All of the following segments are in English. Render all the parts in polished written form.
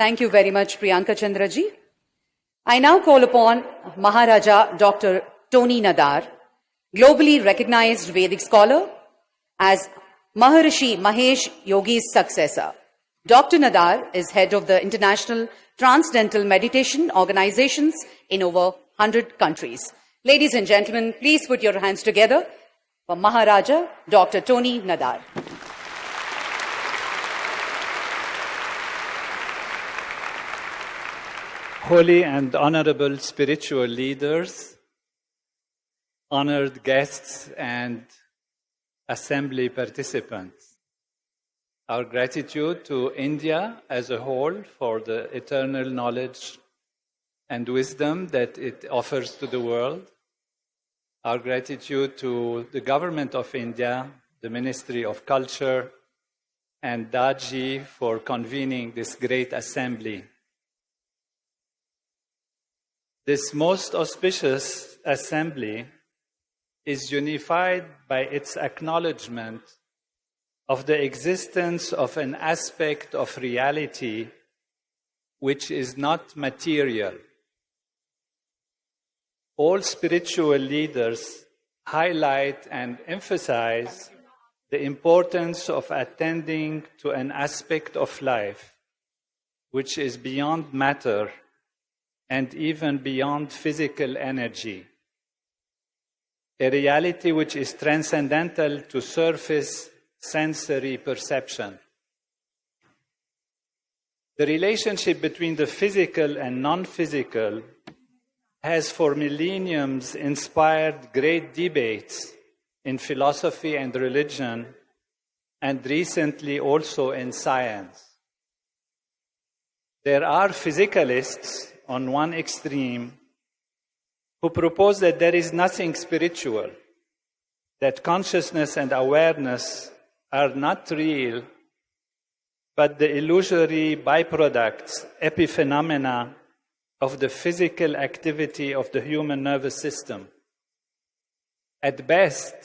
Thank you very much, Priyanka Chandraji. I now call upon Maharaja Dr. Tony Nadar, globally recognized Vedic scholar, as Maharishi Mahesh Yogi's successor. Dr. Nadar is head of the International Transcendental Meditation Organizations in over 100 countries. Ladies and gentlemen, please put your hands together for Maharaja Dr. Tony Nadar. Holy and honorable spiritual leaders, honored guests and assembly participants, our gratitude to India as a whole for the eternal knowledge and wisdom that it offers to the world, our gratitude to the Government of India, the Ministry of Culture, and Daji for convening this great assembly. This most auspicious assembly is unified by its acknowledgement of the existence of an aspect of reality which is not material. All spiritual leaders highlight and emphasize the importance of attending to an aspect of life which is beyond matter and even beyond physical energy, a reality which is transcendental to surface sensory perception. The relationship between the physical and non-physical has for millenniums inspired great debates in philosophy and religion, and recently also in science. There are physicalists on one extreme who propose that there is nothing spiritual, that consciousness and awareness are not real, but the illusory byproducts, epiphenomena of the physical activity of the human nervous system. At best,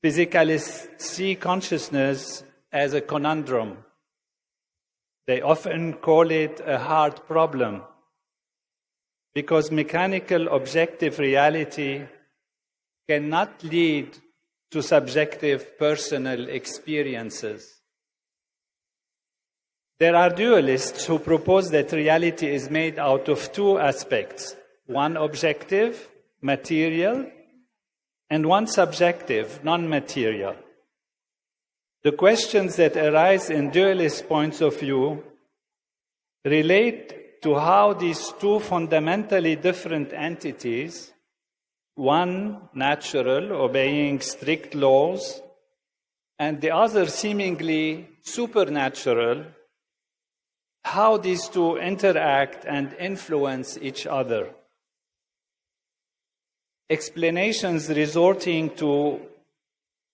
physicalists see consciousness as a conundrum. They often call it a hard problem, because mechanical objective reality cannot lead to subjective personal experiences. There are dualists who propose that reality is made out of two aspects, one objective, material, and one subjective, non-material. The questions that arise in dualist points of view relate to how these two fundamentally different entities, one natural, obeying strict laws, and the other seemingly supernatural, how these two interact and influence each other. Explanations resorting to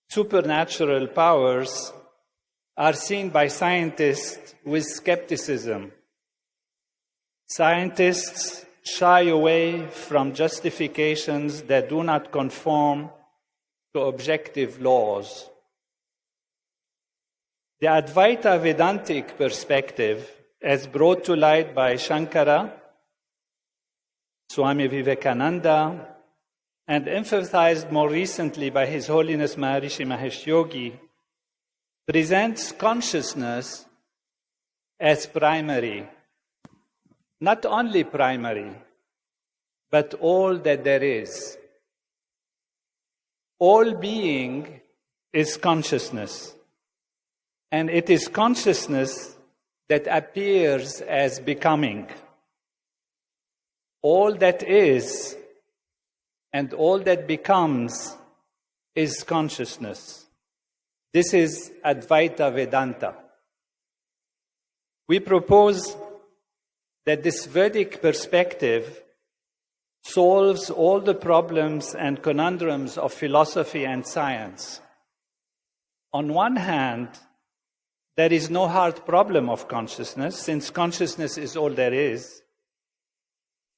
supernatural powers are seen by scientists with skepticism. Scientists shy away from justifications that do not conform to objective laws. The Advaita Vedantic perspective, as brought to light by Shankara, Swami Vivekananda, and emphasized more recently by His Holiness Maharishi Mahesh Yogi, presents consciousness as primary. Not only primary, but all that there is. All being is consciousness, and it is consciousness that appears as becoming. All that is and all that becomes is consciousness. This is Advaita Vedanta. We propose that this Vedic perspective solves all the problems and conundrums of philosophy and science. On one hand, there is no hard problem of consciousness, since consciousness is all there is.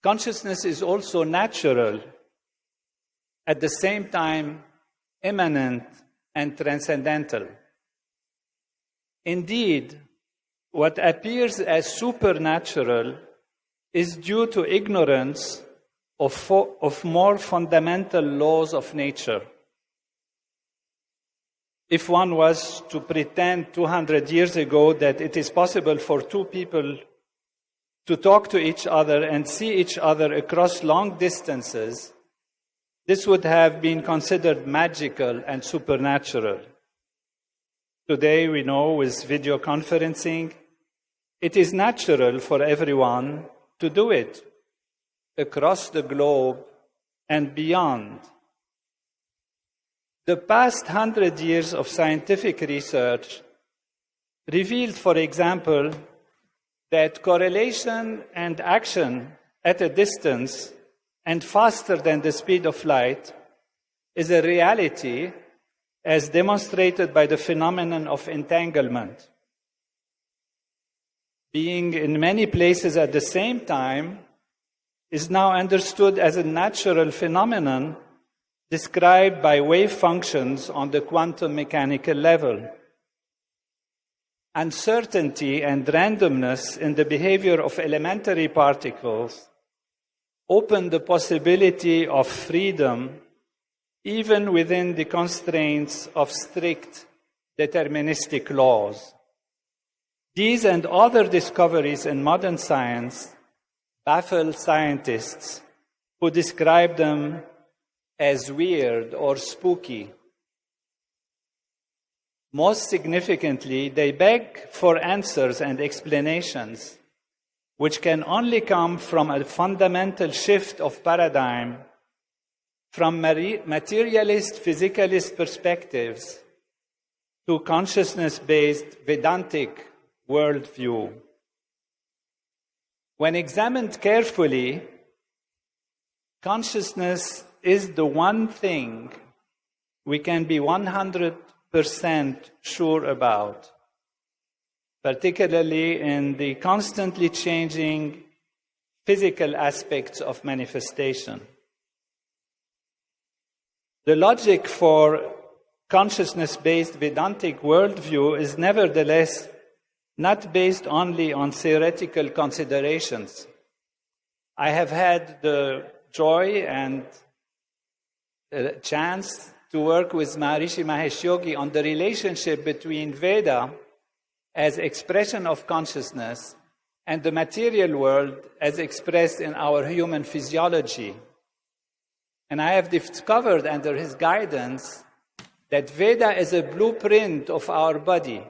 Consciousness is also natural, at the same time immanent and transcendental. Indeed, what appears as supernatural is due to ignorance of more fundamental laws of nature. If one was to pretend 200 years ago that it is possible for two people to talk to each other and see each other across long distances, this would have been considered magical and supernatural. Today, we know with video conferencing, it is natural for everyone to do it across the globe and beyond. The past 100 years of scientific research revealed, for example, that correlation and action at a distance and faster than the speed of light is a reality as demonstrated by the phenomenon of entanglement. Being in many places at the same time is now understood as a natural phenomenon described by wave functions on the quantum mechanical level. Uncertainty and randomness in the behavior of elementary particles open the possibility of freedom even within the constraints of strict deterministic laws. These and other discoveries in modern science baffle scientists who describe them as weird or spooky. Most significantly, they beg for answers and explanations which can only come from a fundamental shift of paradigm from materialist, physicalist perspectives to consciousness-based vedantic worldview. When examined carefully, consciousness is the one thing we can be 100% sure about, particularly in the constantly changing physical aspects of manifestation. The logic for consciousness-based Vedantic worldview is nevertheless not based only on theoretical considerations. I have had the joy and chance to work with Maharishi Mahesh Yogi on the relationship between Veda as expression of consciousness and the material world as expressed in our human physiology. And I have discovered under his guidance that Veda is a blueprint of our body,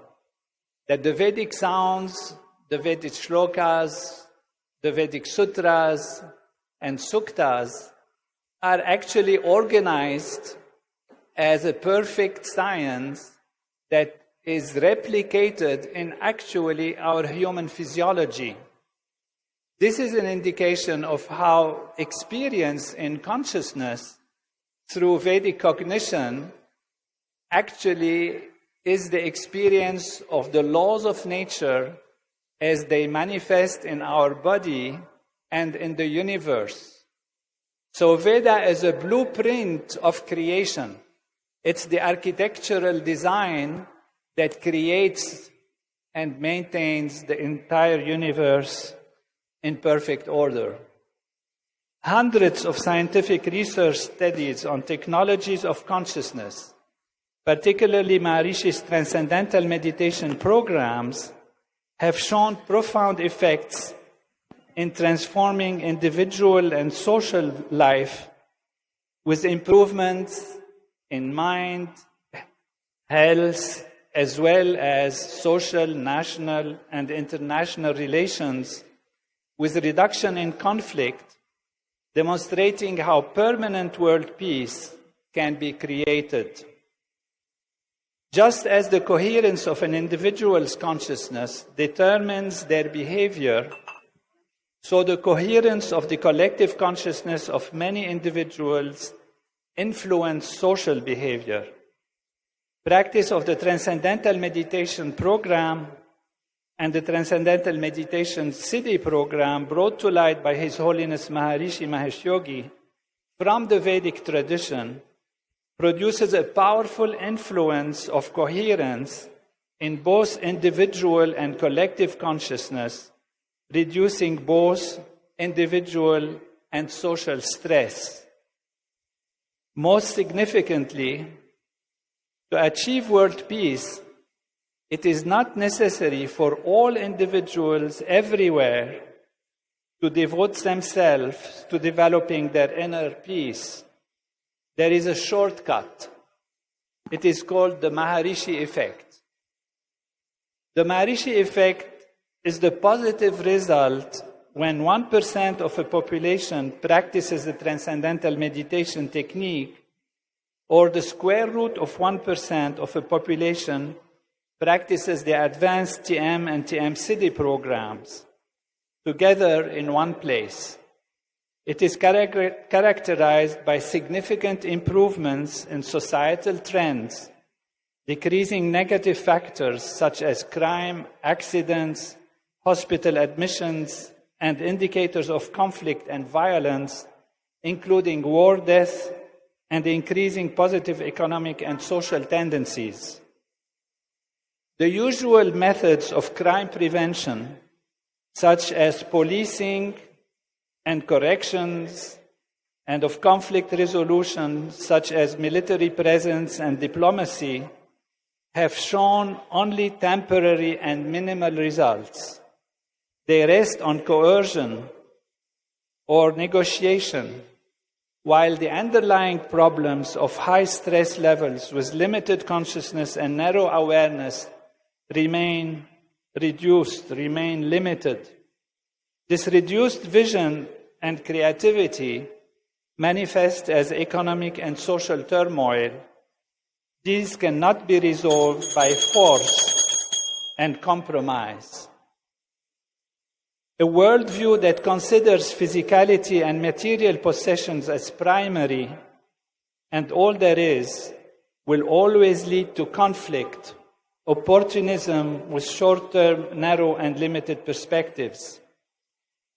that the Vedic sounds, the Vedic shlokas, the Vedic sutras and suktas are actually organized as a perfect science that is replicated in actually our human physiology. This is an indication of how experience in consciousness through Vedic cognition actually is the experience of the laws of nature as they manifest in our body and in the universe. So Veda is a blueprint of creation. It's the architectural design that creates and maintains the entire universe in perfect order. Hundreds of scientific research studies on technologies of consciousness, particularly Maharishi's transcendental meditation programs, have shown profound effects in transforming individual and social life with improvements in mind, health, as well as social, national, and international relations, with reduction in conflict, demonstrating how permanent world peace can be created. Just as the coherence of an individual's consciousness determines their behavior, so the coherence of the collective consciousness of many individuals influence social behavior. Practice of the Transcendental Meditation Program and the Transcendental Meditation Siddhi Program, brought to light by His Holiness Maharishi Mahesh Yogi from the Vedic tradition, produces a powerful influence of coherence in both individual and collective consciousness, reducing both individual and social stress. Most significantly, to achieve world peace, it is not necessary for all individuals everywhere to devote themselves to developing their inner peace. There is a shortcut. It is called the Maharishi effect. The Maharishi effect is the positive result when 1% of a population practices the transcendental meditation technique, or the square root of 1% of a population practices the advanced TM and TM-Siddhi programs together in one place. It is characterized by significant improvements in societal trends, decreasing negative factors such as crime, accidents, hospital admissions, and indicators of conflict and violence, including war death, and increasing positive economic and social tendencies. The usual methods of crime prevention, such as policing and corrections, and of conflict resolution, such as military presence and diplomacy, have shown only temporary and minimal results. They rest on coercion or negotiation, while the underlying problems of high stress levels with limited consciousness and narrow awareness remain reduced, remain limited. This reduced vision and creativity manifest as economic and social turmoil. These cannot be resolved by force and compromise. A worldview that considers physicality and material possessions as primary and all there is will always lead to conflict, opportunism with short-term, narrow and limited perspectives.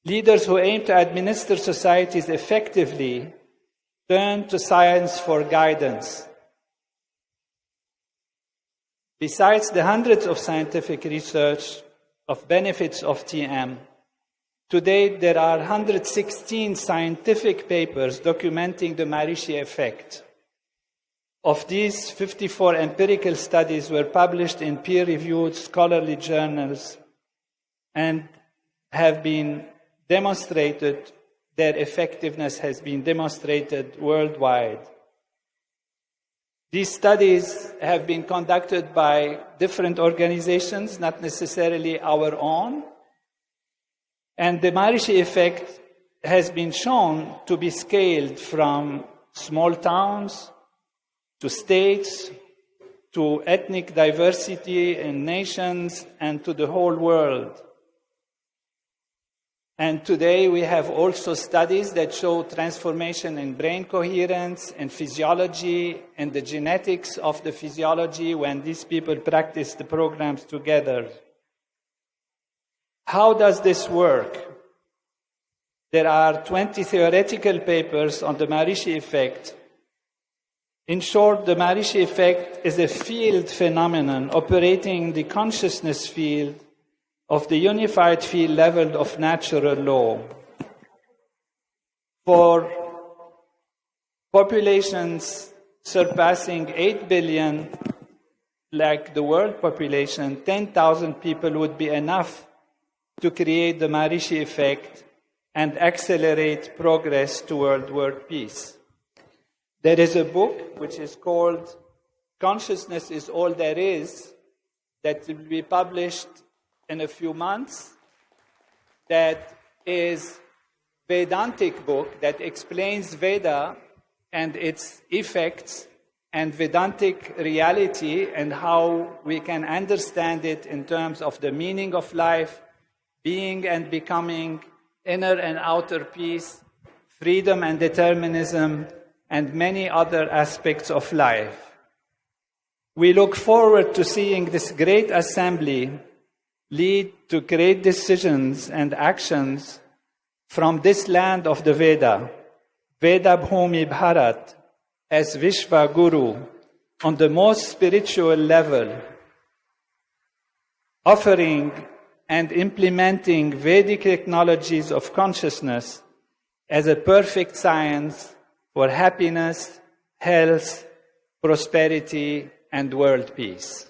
Leaders who aim to administer societies effectively turn to science for guidance. Besides the hundreds of scientific research of benefits of TM, to date there are 116 scientific papers documenting the Maharishi effect. Of these, 54 empirical studies were published in peer-reviewed scholarly journals and have been demonstrated, their effectiveness has been demonstrated worldwide. These studies have been conducted by different organizations, not necessarily our own, and the Maharishi effect has been shown to be scaled from small towns to states, to ethnic diversity in nations, and to the whole world. And today we have also studies that show transformation in brain coherence, in physiology, in the genetics of the physiology when these people practice the programs together. How does this work? There are 20 theoretical papers on the Maharishi effect. In short, the Maharishi effect is a field phenomenon operating in the consciousness field of the unified field level of natural law. For populations surpassing 8 billion, like the world population, 10,000 people would be enough to create the Maharishi effect and accelerate progress toward world peace. There is a book which is called Consciousness is All There Is, that will be published in a few months, that is vedantic book that explains Veda and its effects and vedantic reality and how we can understand it in terms of the meaning of life, being and becoming, inner and outer peace, freedom and determinism, and many other aspects of life. We look forward to seeing this great assembly lead to great decisions and actions from this land of the Veda, Veda Bhumi Bharat, as Vishwa Guru, on the most spiritual level. offering and implementing Vedic technologies of consciousness as a perfect science for happiness, health, prosperity, and world peace.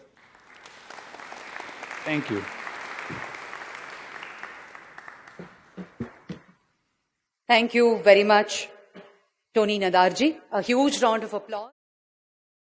Thank you. Thank you very much, Tony Nadarji. A huge round of applause.